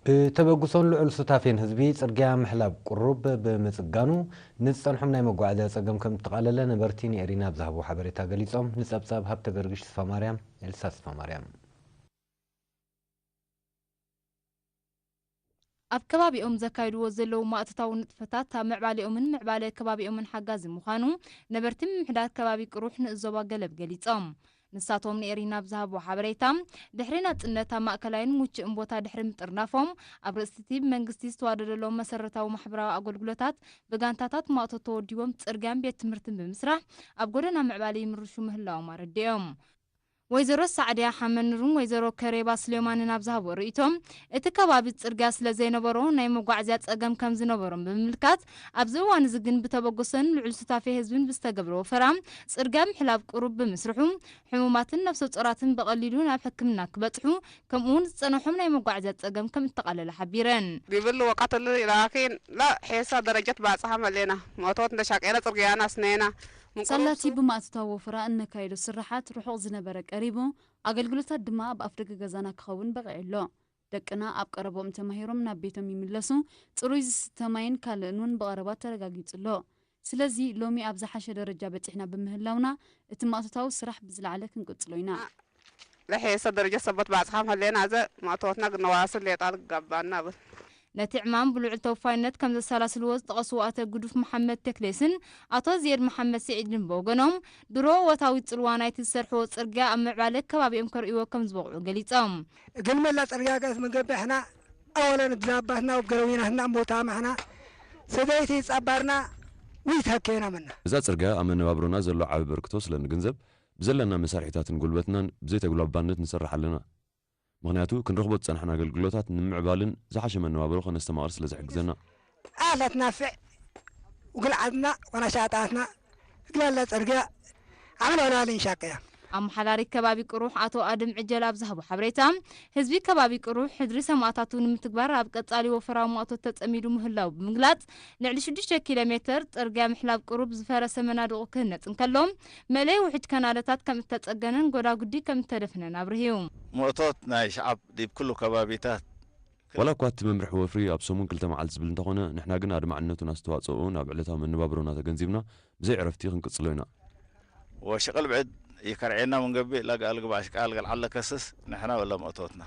بتبقصون لعل ستافين هزبي صرقيا محلاب قرب بمصقانو نصنحم ناي مغعده صقم كم تقالله نبرتيني ارينا بزهبو حبريتا غليصوم نصبصب هبت غرغش صفا ماريام الساس صفا ماريام ኣብ ከባቢኦም ዘካይድዎ ዘለዉ ማእትታው ንጥፈታት ኣብ ምዕባሊኦምን ምዕባለ ከባቢኦምን ሓጋዝ ምዃኑ ነበርቲ ምሕዳር ከባቢ ቅሩሕ ንእዞባ ገለብ ገሊጾም ንሳቶም ንኤሪና ብዝሃቦ ሓበሬታ ድሕሪ ናጽነት ኣብ ማእከላይን ሙችእን ቦታ ድሕሪ ምጥርናፎም ኣብ ርእስቲ መንግስቲ ዝተዋደደሎም መሰረታዊ ማሕበራዊ ኣገልግሎታት ብጋንታታት ማእቶ ተወዲቦም ጽርግያን ቤት ትምህርትን ብምስራሕ ኣብ ጎደና ምዕባለ ይምርሹ ምህላዎም ኣረዲኦም ወይዘሮ ሳዕድያ ሓመንሩን ወይዘሮ ከሬባ ስሌማንን ኣብዛሃቦ ርእይቶም እቲ ከባቢ ጽርግያ ስለ ዘይነበሮ ናይ መጓዓዝያ ጸገም ከም ዝነበሮም ብምልካት ኣብዚ እዋን እዚ ግን ብተበገሰን ልዑል ስታፌ ህዝብን ብዝተገብሮ ወፈራ ጽርግያ ምሕላብ ቁሩብ ብምስርሑ ሕሙማትን ነፍሰ ጡራትን በቐሊሉ ናብ ሕክምና ክበጽሑ ከምኡውን ዝጸንሖም ናይ መጓዓዝያ ጸገም ከም እተቃለለ ሓቢረን ቢብል ወቃተል ላኪን ላ ሒሳ ደረጃት ባጽሓ መለና ሞቶት እንደሻቀና ጽርግያና ስነና ሰላቲ ብማእትታው ወፈራ እንካይዶ ስራሓት ሩሑቕ ዝነበረ ቀሪቡ ኣገልግሎታት ድማ ኣብ ኣፍደገ ገዛና ክኸውን በቂዕሎ ደቅና ኣብ ቀረቦም ተማሂሮም ናብ ቤቶም ይምለሱ ጽሩይ ዝተማይን ካልእኑን በቀረባ ተረጋጊጽሎ ስለዚ ሎሚ ኣብ ዝሓሸ ደረጃ በጽሕና ብምህላውና እቲ ማእትታው ስራሕ ብዝለዓለ ክንቅጽሎ ኢና ለሒሳ ደረጃ ሰበት ባጽሓ መለና ዘ ማእቶትና ግነዋስል ሌጣል ገባና ብል ነቲ ዕማም ብልዑል ተወፋይነት ከም ዘሰላስልዎ ዝጠቐሱ ኣቶ ጉዱፍ መሐመድ ተክሌስን ኣቶ ዚየድ መሐመድ ስዒድን በወገኖም ድሮ ወታዊ ጽልዋ ናይቲ ዝሰርሕዎ ጽርግያ ኣብ ምዕባለ ከባቢኦም ከርእይዎ ከም ዝበቕዑ ገሊጾም ግን መላ ጽርግያ ጋዝ መንገቢ ሕና ኣወለን ድናባትና ወገረዊናትና ቦታ ማሕና ሰበይቲ ጸባርና ወይታከና መና እዛ ጽርግያ ኣብ መነባብሮና ዘሎ ዓቢ በርክቶ ስለንግንዘብ ብዘለና መሳርሒታትን ጉልበትናን ብዘይተግባባነት ንሰርሕ ኣለና ምክንያቱ ክንረኽቦት ጸንሕና አገልግሎታት ንምዕባልን ዝሓሸ መነባብሮ ከነስተማቕር ስለ ዝሕግዘና ኣላትና ፍዕ ወግልዓድና ወናሻጣትና ግላላ ጽርግያ ዓመልና ልንሻቀያ ኣመሓላሪ ከባቢ ቅሩሕ ኣቶ ኣድም ዕጀል ኣብ ዝሃቦ ሓበሬታ ህዝቢ ከባቢ ቅሩሕ ሕድሪ ሰማዕታቱ ንምትግባር ኣብ ቀጻሊ ወፈራዊ ማእቶ ተጸሚዱ ምህላው ብምግላጽ ልዕሊ 6 ኪሎ ሜትር ጽርግያ ምሕላብ ቅሩብ ዝፈረሰ መናድቑ ክህነጽ እንከሎም መለይ ውሕጅ ከናለታት ከም እተጸገነን ጎዳጉዲ ከም እተደፍነን ኣብርሂቡ ሞቶት ናይ ሸዓብ ዲብ ኩሉ ከባቢታት ወላ እኳ እቲ መምርሒ ወፍሪ ኣብ ሰሙን 2 መዓልቲ ዝብል እንተኾነ ንሕና ግን ኣድማዕነቱን ኣስተዋጽኦን ኣብ ዕለታዊ መነባብሮና ተገንዚብና ብዘይ ዕረፍቲ ክንቅጽሎ ኢና ወሸቀል ብዕድ يكرعنا من قبل لا قال قباش قال على كسس نحنا ولا مقطوتنا